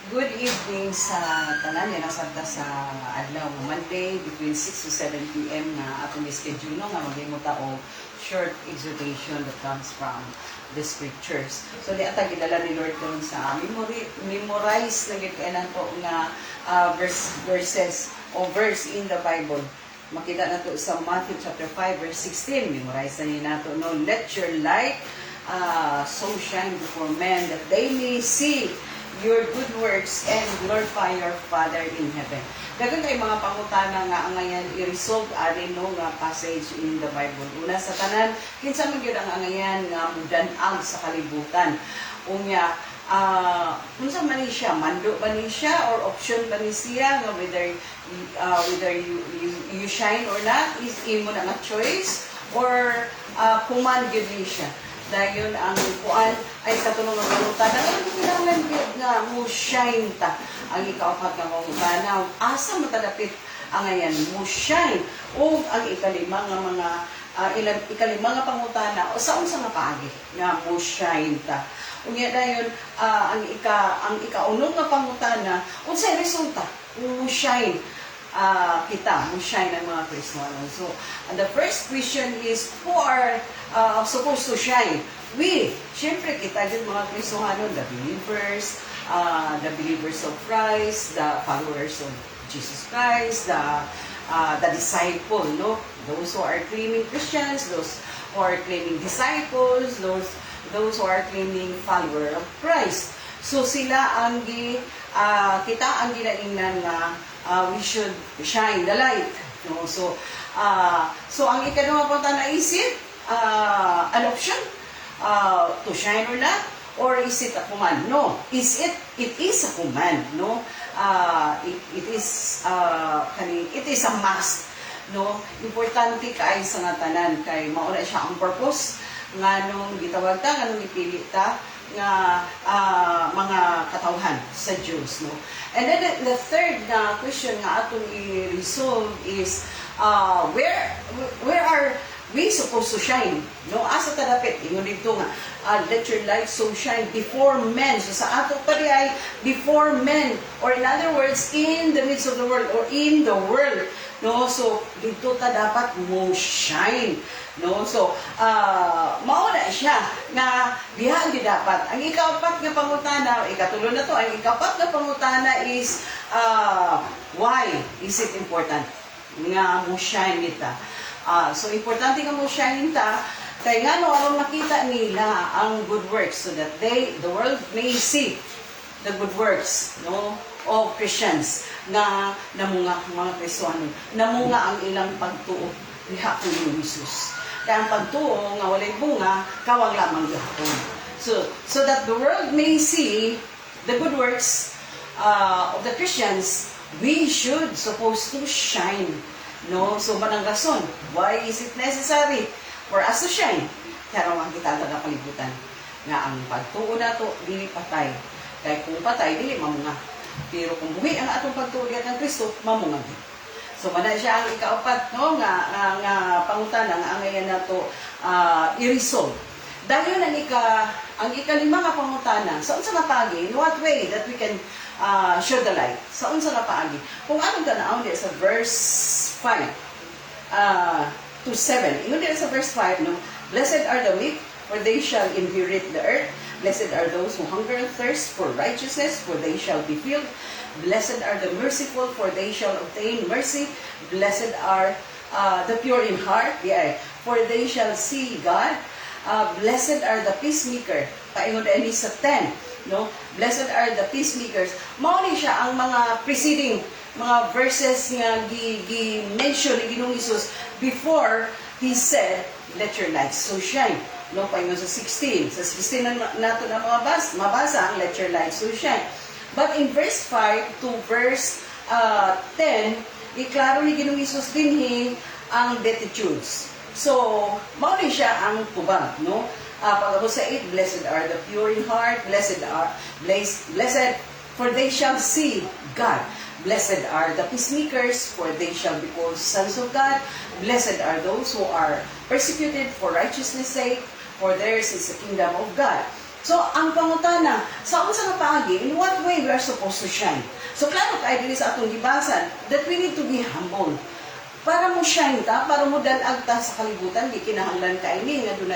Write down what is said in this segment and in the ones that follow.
Good evening sa tanan nga nasabta sa adlaw nga Monday between 6 to 7 p.m. na atong schedule nga maghimuta og short exhortation that comes from the scriptures. So di ata gidala ni Lord dun sa memorize na gikanan po nga verses o verse in the Bible. Makita nato sa Matthew chapter 5 verse 16. Memorize na ni nato no, let your light so shine before men that they may see your good works and glorify your Father in heaven. Daghang kay mga pangutana nga angayan i-resolve ani no nga passage in the Bible. Una sa tanan, kinsa man gyud ang angayan nga mudan-ag sa kalibutan. Unya unsa man ni siya, mando ba ni siya or option ba ni siya nga whether you shine or not, is imo na nga choice or kuman gyud ni siya. Dayon ang kuan ay katulong ng pangutana nga kailangan nga mo shine ta ang ikaapat nga pangutana asa matadapit ang ayan mo shine o ang ikalima nga mga ikalima nga pangutana o sa unsa nga paagi nga mo shine ta unya dayon ang ikauno nga pangutana unsay resulta mo shine kita, mo shine ang mga Kristiyano. So, the first question is, who are supposed to shine? We, syempre kita din mga Kristiyano, the believers of Christ, the followers of Jesus Christ, the disciple, no? Those who are claiming Christians, those who are claiming disciples, those who are claiming follower of Christ. So, sila ang kita ang ginaingnan nga we should shine the light. No? So ang ikaduha pangutana is it an option to shine or not? Or is it a command? No. It is a command. No. It is a must. No. Importante kay sa nga tanan kay mao na siya ang purpose nganong gitawag ta nganong ipili ta nga mga katawhan sa Diyos, no? And then the third question nga atong i-resolve is where are we supposed to shine, no? Asa ta dapat ingon dito nga let your light so shine before men. So sa ato pa ay before men, or in other words in the midst of the world or in the world, no? So dito ta dapat mo shine, no? So mao na siya nga diha di dapat ang ikapat nga pangutana, ikatulo na to, ang ikapat nga pangutana is why is it important nga mo shine nita? So importante nga mo shine ta kay ngano aron makita nila ang good works so that the world may see the good works, no, of Christians nga namunga mga Kristiyano, namunga ang ilang pagtuo diha kay Jesus. Kaya ang pagtuo nga walay bunga kawang lamang gihapon. So that the world may see the good works of the Christians, we should supposed to shine. No, so manang rason, why is it necessary for us to shine? Kaya man kita talaga kalibutan nga ang pagtuo nato dili patay. Kay kung patay dili mamunga. Pero kung buhi ang atong pagtuo ng Kristo, mamunga din. So man siya ang ikaapat, no, nga pangutana nga angayan nato i-resolve. Dahil ang ikalima nga pangutana, sa unsa nga paagi, in what way that we can show the light? Sa unsa nga paagi? Kung anong tanaw di sa verse 5 to 7. Ingon din sa verse 5, no? Blessed are the weak, for they shall inherit the earth. Blessed are those who hunger and thirst for righteousness, for they shall be filled. Blessed are the merciful, for they shall obtain mercy. Blessed are the pure in heart, for they shall see God. Blessed are the peacemaker. Paingon din sa 10, no? Blessed are the peacemakers. Mao ni siya ang mga preceding mga verses nga gi-mention ni Ginoong Hesus before he said, let your light so shine. No, paingon sa 16. Sa 16 nato na mabasa ang let your light so shine. But in verse 5 to verse 10, iklaro ni Ginoong Hesus dinhi ang beatitudes. So, mao ni siya ang tubag, no? Pagkabot sa 8, blessed are the pure in heart, blessed for they shall see God. Blessed are the peacemakers, for they shall be called sons of God. Blessed are those who are persecuted for righteousness' sake, for theirs is the kingdom of God. So, ang pangutana, sa unsa nga paagi, in what way we are supposed to shine? So, klaro kay diri sa atong gibasan that we need to be humble. Para mo shine ta, para mo dalag ta sa kalibutan, di kinahanglan ka ini nga doon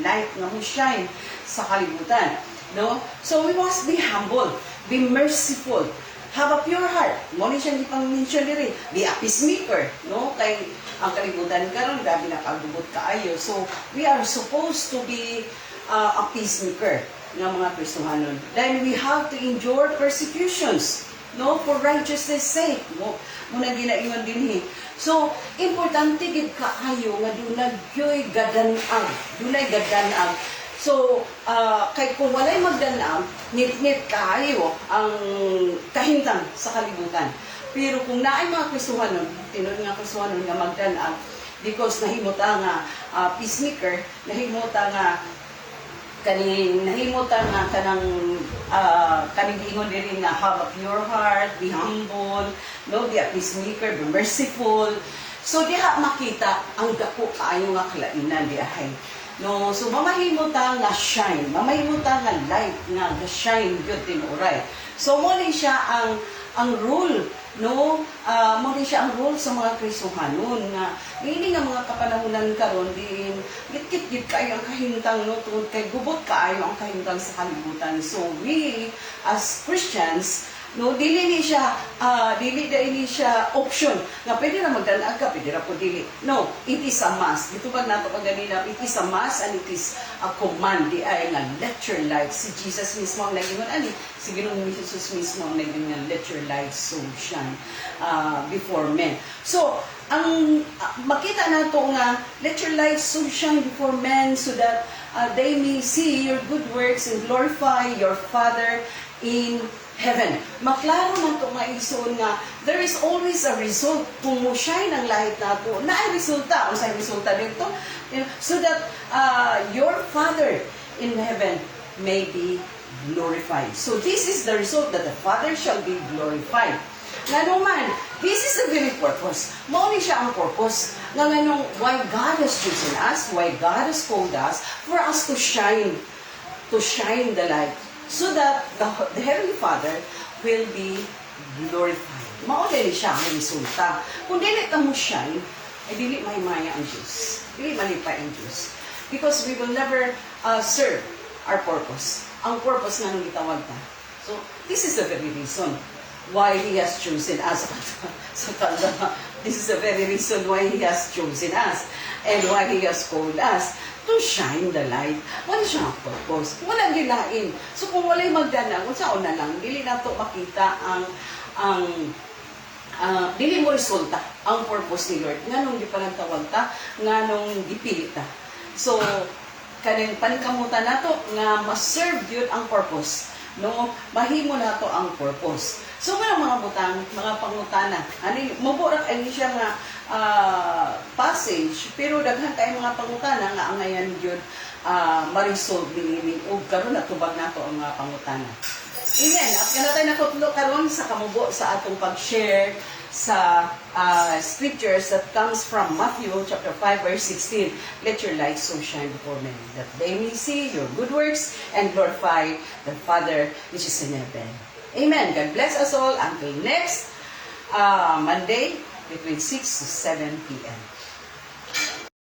light nga mo shine sa kalibutan. No? So, we must be humble, be merciful, have a pure heart. Mo ni siya gipang-mention diri, be a peacemaker, no? Kay ang kalibutan karon grabe na kagubot kaayo. So, we are supposed to be a peacemaker ng mga Kristohanon. Then we have to endure persecutions, no, for righteousness sake. Muna ginaingon din So, importante gid kaayo nga dunay gadanag. Dunay gadanag. So, kay kung walay magdanag, nit-nit kaayo ang kahintang sa kalibutan. Pero kung naay mga Kristohanon, tinud nga Kristohanon nga magdanag, because nahimuta nga peacemaker, nahimuta nga nahimutan nga kaning ingon diri nga have a pure heart, be humble, no, be a peacemaker, be merciful. So diha makita ang dako kaayo nga kalainan dihay. No, so mamahimutan nga shine, mamahimutan nga light nga shine gyud tinuray. So mo ni siya ang rule, no, mo din siya ang role sa mga Kristohanon nga ini nga mga kapanahunan karon din git-git kayo ang kahintang, no, tungod kay gubot kaayo ang kahintang sa kalibutan. So we as Christians, no, dili ni siya option nga pwede na magdalag ka, pwede ra po dili. No, it is a must. Dito pag nato pag ganina, it is a must and it is a command. Di ay nga let your light, si Jesus mismo ang nagingon ani, si Ginoong Jesus mismo ang nagingon nga let your light so shine before men. So ang makita nato nga let your light so shine before men so that they may see your good works and glorify your Father in heaven. Maklaro man ito nga ison nga there is always a result kung mo shine ang light nato. Naay resulta. Ang sa'y resulta dito. So that your Father in heaven may be glorified. So this is the result that the Father shall be glorified. Nga naman, this is the very purpose. Mauni siya ang purpose. Nga nganong why God has chosen us, why God has called us, for us to shine the light. So that the Heavenly Father will be glorified. Mauli siya ang resulta. Kung dili ka mo shine, ay dili mahimaya ang Diyos. Dili malipay ang Diyos. Because we will never serve our purpose. Ang purpose nga nung itawag ta. So, this is the very reason why He has chosen us. So, this is the very reason why He has chosen us and why He has called us to shine the light. Wala siya ang purpose. Walang gilain. So kung wala'y magdanang, kung saan na lang, dili na to makita dili mo resulta ang purpose ni Lord. Nga nung di pa nagtawag ta, nga nung dipili ta. So, kaning panikamutan na to, nga ma-serve yun ang purpose. No, mahimo na to ang purpose. So mga butang, mga pangutana, ani maburak ani siya nga passage, pero daghan kay mga pangutana nga angayan gyud ma-resolve ni ug karon natubag nato ang mga pangutana. Amen. At kanatay nakutlo karon sa kamubo sa atong pag-share sa scriptures that comes from Matthew chapter 5 verse 16. Let your light so shine before men that they may see your good works and glorify the Father which is in heaven. Amen. God bless us all until next Monday between 6 to 7 p.m.